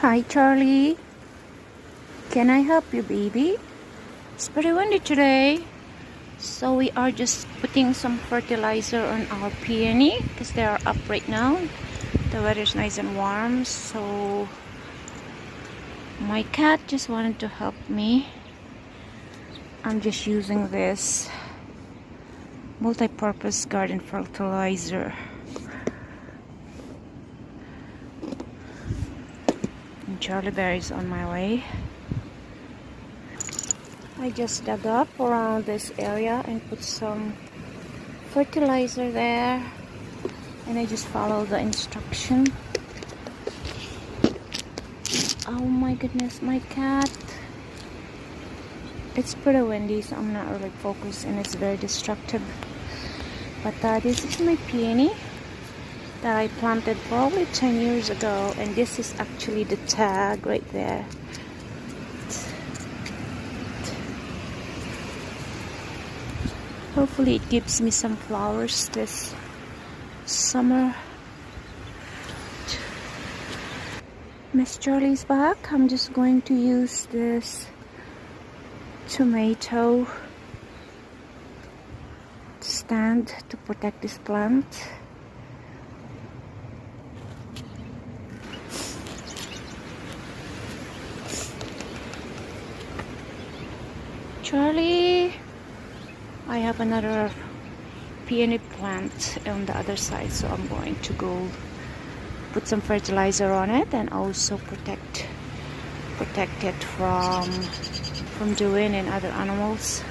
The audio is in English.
Hi, Charlie. Can I help you, baby? It's pretty windy today. So we are just putting some fertilizer on our peony because they are up right now. The weather's nice and warm. So my cat just wanted to help me. I'm just using this multi-purpose garden fertilizer. And CharlieBear is on my way. I just dug up around this area and put some fertilizer there, and I just follow the instruction. Oh my goodness, my cat. It's pretty windy, so I'm not really focused and it's very destructive. But this is my peony that I planted probably 10 years ago, and this is actually the tag right there. Hopefully it gives me some flowers this summer. Miss Charlie's back. I'm just going to use this tomato stand to protect this plant. Charlie, I have another peony plant on the other side, so I'm going to go put some fertilizer on it and also protect it from the wind and other animals.